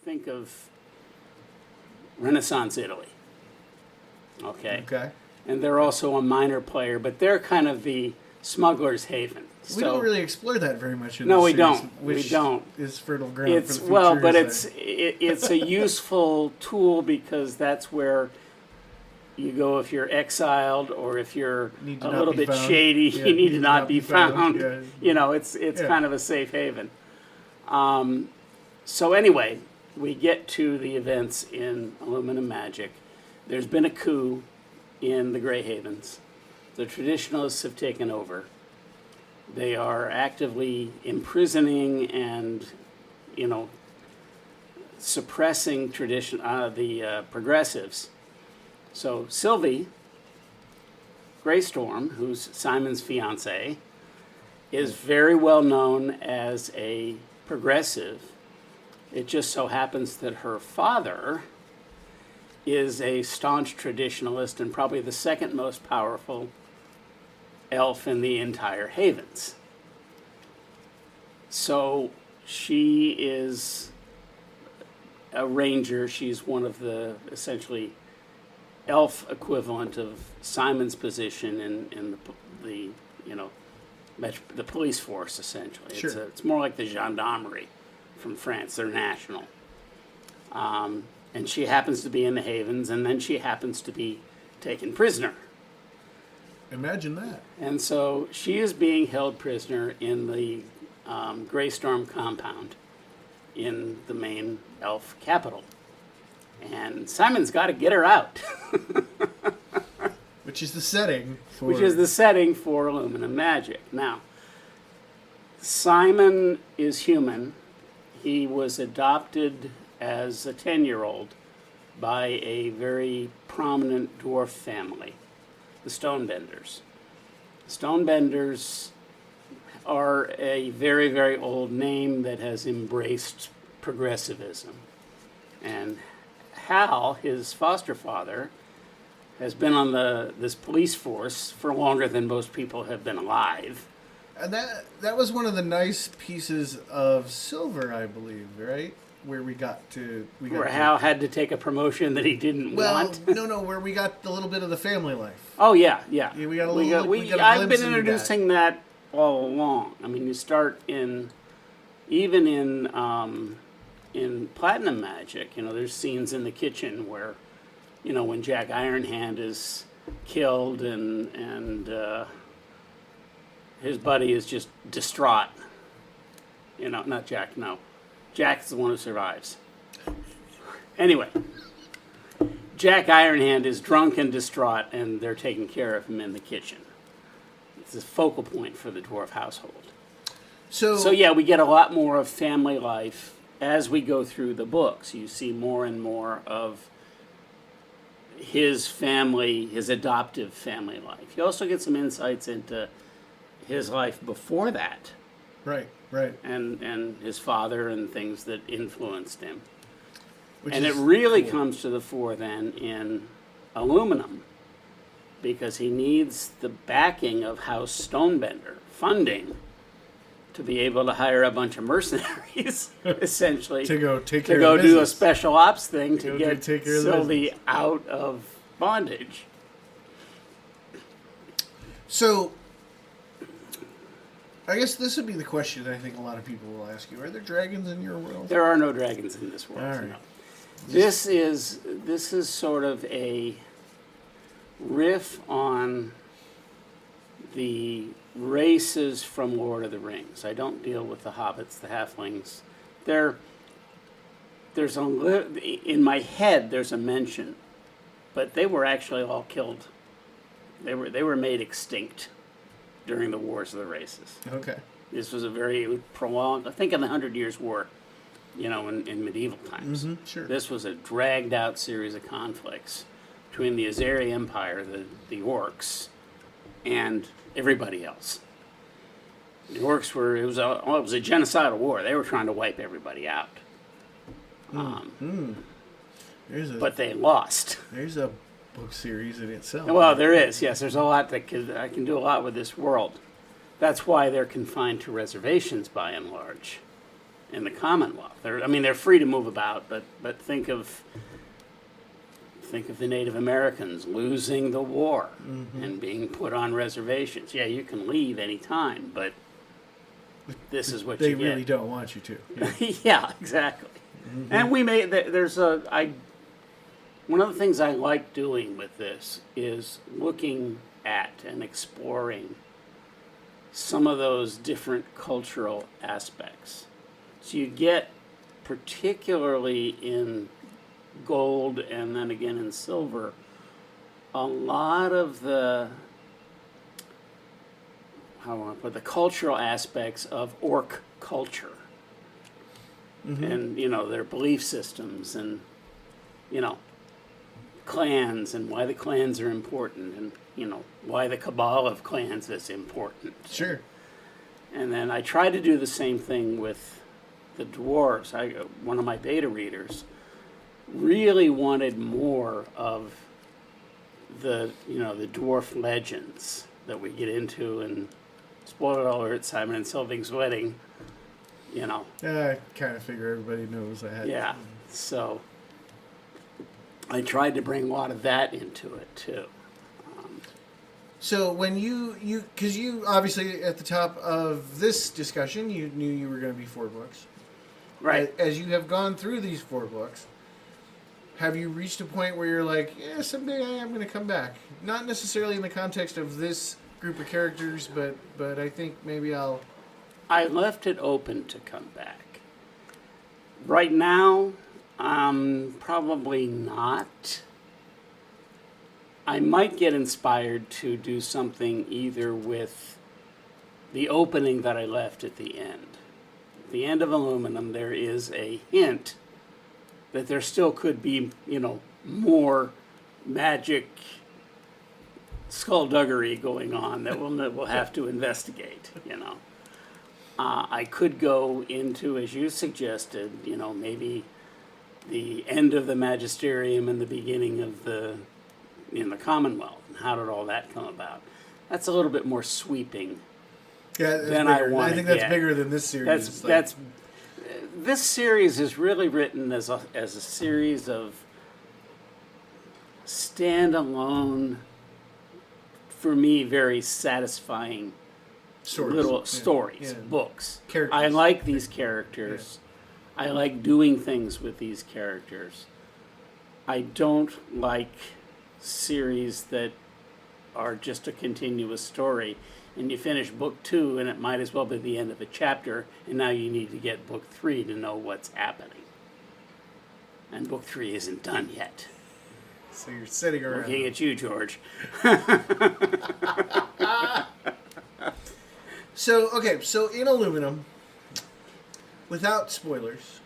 think of Renaissance Italy. Okay. Okay. And they're also a minor player, but they're kind of the smuggler's haven. We don't really explore that very much in No, this we series, don't. Which We don't. is fertile ground It's for the future. well, but is it's a useful tool because that's where you go if you're exiled or if you're Need to a not little be bit found. shady. Yeah, you need to not be found. Yeah. You know, it's Yeah. kind of a safe haven. So anyway, we get to the events in Aluminum Magic. There's been a coup in the Grey Havens. The traditionalists have taken over. They are actively imprisoning and, suppressing the progressives. So Sylvie Greystorm, who's Simon's fiancée, is very well known as a progressive. It just so happens that her father is a staunch traditionalist and probably the second most powerful elf in the entire Havens. So she is a ranger. She's one of the essentially elf equivalent of Simon's position in the police force, essentially. Sure. It's more like the gendarmerie from France. They're national. And she happens to be in the Havens, and then she happens to be taken prisoner. Imagine that. And so she is being held prisoner in the Greystorm compound in the main elf capital. And Simon's got to get her out. Which is the setting for... Which is the setting for Aluminum Magic. Now, Simon is human. He was adopted as a 10-year-old by a very prominent dwarf family, the Stonebenders. Stonebenders are a very, very old name that has embraced progressivism. And Hal, his foster father, has been on this police force for longer than most people have been alive. And that was one of the nice pieces of Silver, I believe, right? Where where Hal had to take a promotion that he didn't want. No, where we got a little bit of the family life. Oh yeah. Yeah, we got a little. We got a I've glimpse been into introducing that all along. I mean, you start in Platinum Magic. There's scenes in the kitchen where, when Jack Ironhand is killed and his buddy is just distraught. Not Jack. No, Jack's the one who survives. Anyway, Jack Ironhand is drunk and distraught, and they're taking care of him in the kitchen. It's a focal point for the dwarf household. So yeah, we get a lot more of family life as we go through the books. You see more and more of his family, his adoptive family life. You also get some insights into his life before that. Right. And his father and things that influenced him. And it is really cool. comes to the fore then in Aluminum, because he needs the backing of House Stonebender, funding, to be able to hire a bunch of mercenaries, essentially, to go take to care go of do a business. special ops thing to Go get take care of the Sylvie out of bondage. So, I guess this would be the question I think a lot of people will ask you. Are there dragons in your world? There are no dragons in this world. All right. No. This is sort of a riff on the races from Lord of the Rings. I don't deal with the hobbits, the halflings. In my head there's a mention, but they were actually all killed. They were made extinct during the Wars of the Races. Okay. This was a very prolonged, I think in the 100 Years' War, in medieval times. Mm-hmm, sure. This was a dragged-out series of conflicts between the Azeri Empire, the orcs, and everybody else. The orcs it was a genocidal war. They were trying to wipe everybody out. But they lost. There's a book series in itself. Well, there is, yes. There's a lot I can do a lot with this world. That's why they're confined to reservations by and large. in the Commonwealth. They're free to move about, but think of the Native Americans losing the war and being put on reservations. Yeah, you can leave any time, but this is what They you get. really don't want you to. Yeah. Yeah, exactly. And we made one of the things I like doing with this is looking at and exploring some of those different cultural aspects. So you get, particularly in gold and then again in silver, a lot of the the cultural aspects of orc culture. And their belief systems and clans and why the clans are important and why the cabal of clans is important. Sure. And then I try to do the same thing with the dwarves. One of my beta readers really wanted more of the dwarf legends that we get into, and spoiler alert, Simon and Sylving's wedding. I kind of figure everybody knows that. Yeah. So I tried to bring a lot of that into it too. So when because you obviously at the top of this discussion, you knew you were going to be 4 books. Right. As you have gone through these 4 books, have you reached a point where you're like, yeah, someday I am going to come back? Not necessarily in the context of this group of characters, but I think maybe I left it open to come back. Right now, probably not. I might get inspired to do something either with the opening that I left at the end. At the end of Aluminum, there is a hint that there still could be, more magic skullduggery going on that we'll have to investigate, I could go into, as you suggested, maybe the end of the Magisterium and the beginning of the Commonwealth. And how did all that come about? That's a little bit more sweeping than I want. I think that's bigger than this series. This series is really written as a series of standalone, for me, very satisfying little stories, books. Characters. I like these characters. Yeah. I like doing things with these characters. I don't like series that are just a continuous story, and you finish book 2 and it might as well be the end of a chapter, and now you need to get book 3 to know what's happening. And book 3 isn't done yet. So you're sitting around. Looking at you, George. So in Aluminum, without spoilers,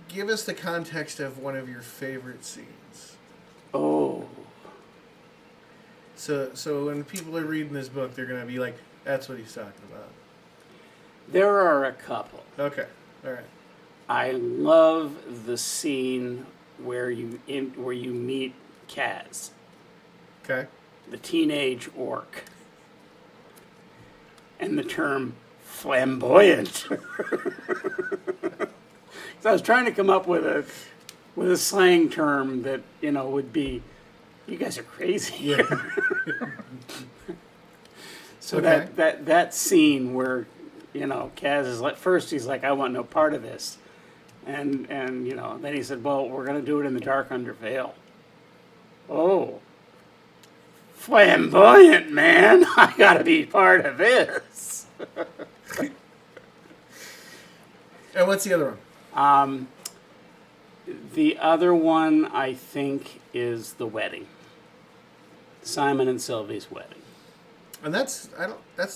give us the context of one of your favorite scenes. Oh. So when people are reading this book, they're going to be like, that's what he's talking about. There are a couple. Okay. All right. I love the scene where you meet Kaz. Okay. The teenage orc. And the term flamboyant. So I was trying to come up with a slang term that, would be, you guys are crazy. Yeah. So okay. that scene where, Kaz is like, first he's like, I want no part of this. And then he said, well, we're going to do it in the Dark Under Veil. Oh. Flamboyant, man. I got to be part of this. And what's the other one? The other one, I think, is the wedding. Simon and Sylvie's wedding. And that's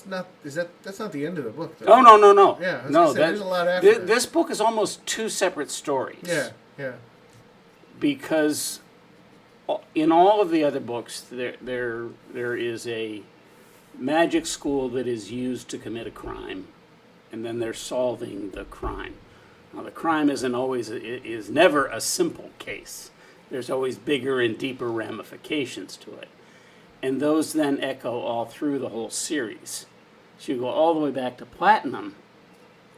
not the end of the book, though. Oh, no. Yeah, there's a lot after that. This book is almost 2 separate stories. Yeah. Because in all of the other books, there is a magic school that is used to commit a crime, and then they're solving the crime. Now, the crime is never a simple case. There's always bigger and deeper ramifications to it. And those then echo all through the whole series. So you go all the way back to Platinum,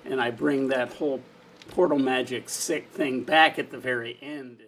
and I bring that whole portal magic sick thing back at the very end.